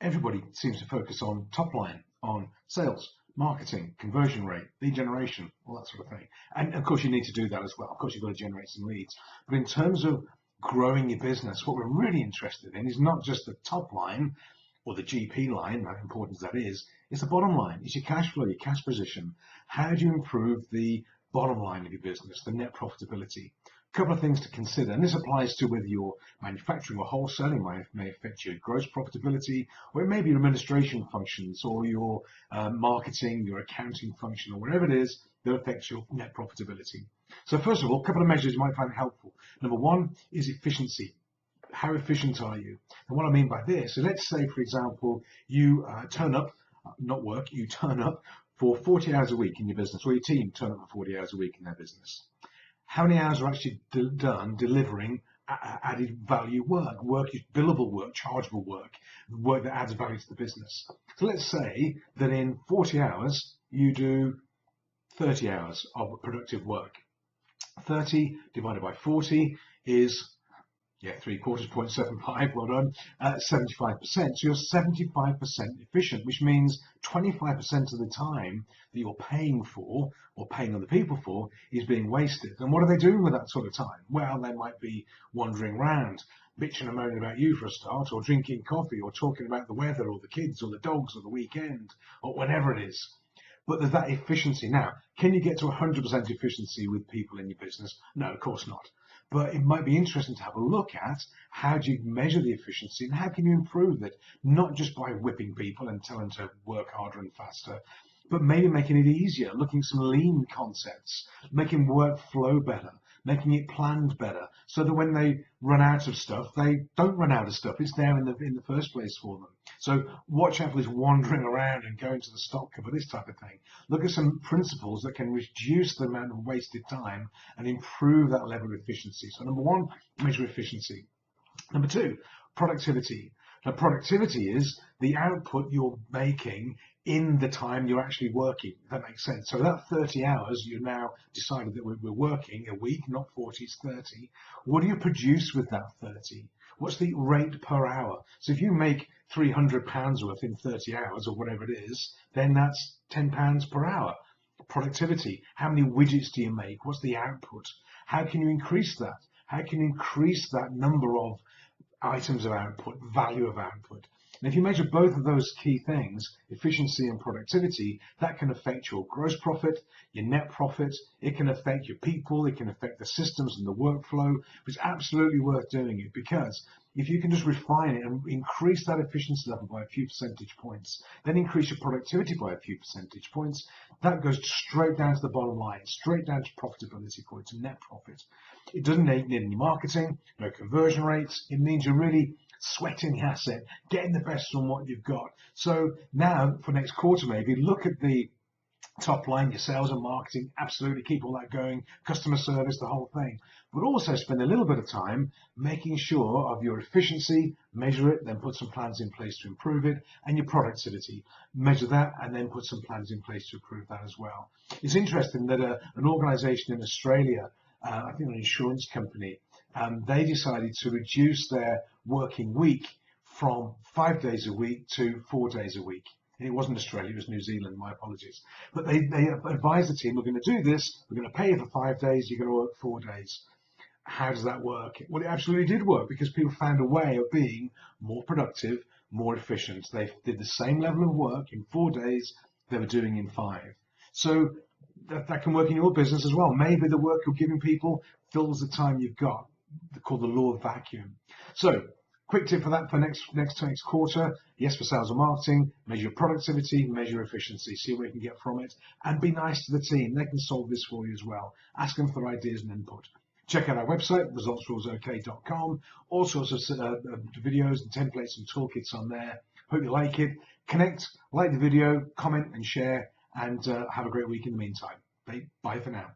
everybody seems to focus on top line, on sales, marketing, conversion rate, lead generation, all that sort of thing. And of course, you need to do that as well. Of course, you've got to generate some leads. But in terms of growing your business, what we're really interested in is not just the top line or the GP line, how important that is, it's the bottom line. It's your cash flow, your cash position. How do you improve the bottom line of your business, the net profitability? A couple of things to consider, and this applies to whether you're manufacturing or wholesaling. May affect your gross profitability, or it may be your administration functions, or your marketing, your accounting function, or whatever it is that affects your net profitability. So first of all, a couple of measures you might find helpful. Number one is efficiency. How efficient are you? And what I mean by this is, let's say, for example, you turn up, not work, you turn up for 40 hours a week in your business, or your team turn up for 40 hours a week in their business. How many hours are actually done delivering added value work, billable work, chargeable work that adds value to the business? So let's say that in 40 hours, you do 30 hours of productive work. 30 divided by 40 is 0.75, well done, 75%. So you're 75% efficient, which means 25% of the time that you're paying for, or paying other people for, is being wasted. And what are they doing with that sort of time? Well, they might be wandering around, bitching and moaning about you for a start, or drinking coffee, or talking about the weather, or the kids, or the dogs, or the weekend, or whatever it is. But there's that efficiency. Now, can you get to 100% efficiency with people in your business? No, of course not. But it might be interesting to have a look at how do you measure the efficiency and how can you improve it, not just by whipping people and telling them to work harder and faster, but maybe making it easier, looking at some lean concepts, making work flow better, making it planned better, so that when they run out of stuff, they don't run out of stuff. It's there in the first place for them. So watch out for this wandering around and going to the stock cover, this type of thing. Look at some principles that can reduce the amount of wasted time and improve that level of efficiency. So number one, measure efficiency. Number two, productivity. Now, productivity is the output you're making in the time you're actually working, if that makes sense. So that 30 hours, you've now decided that we're working a week, not 40, it's 30. What do you produce with that 30? What's the rate per hour? So if you make £300 worth in 30 hours, or whatever it is, then that's £10 per hour. Productivity. How many widgets do you make? What's the output? How can you increase that? How can you increase that number of items of output, value of output? And if you measure both of those key things, efficiency and productivity, that can affect your gross profit, your net profit, it can affect your people, it can affect the systems and the workflow. It's absolutely worth doing it, because if you can just refine it and increase that efficiency level by a few percentage points, then increase your productivity by a few percentage points, that goes straight down to the bottom line, straight down to profitability for it, to net profit. It doesn't need any marketing, no conversion rates. It means you're really sweating the asset, getting the best from what you've got. So now for next quarter, maybe look at the top line, your sales and marketing, absolutely keep all that going, customer service, the whole thing. But also spend a little bit of time making sure of your efficiency, measure it, then put some plans in place to improve it, and your productivity. Measure that and then put some plans in place to improve that as well. It's interesting that an organization in Australia, I think an insurance company, they decided to reduce their working week from 5 days a week to 4 days a week. It wasn't Australia, it was New Zealand, my apologies. But they advised the team, we're going to do this, we're going to pay you for 5 days, you're going to work 4 days. How does that work? Well, it absolutely did work, because people found a way of being more productive, more efficient. They did the same level of work in 4 days they were doing in 5. So that can work in your business as well. Maybe the work you're giving people fills the time you've got, called the law of vacuum. So quick tip for that for next quarter. Yes, for sales and marketing, measure your productivity, measure your efficiency, see what you can get from it, and be nice to the team. They can solve this for you as well. Ask them for ideas and input. Check out our website, resultsrulesok.com. All sorts of videos and templates and toolkits on there. Hope you like it. Connect, like the video, comment and share, and have a great week in the meantime. Bye for now.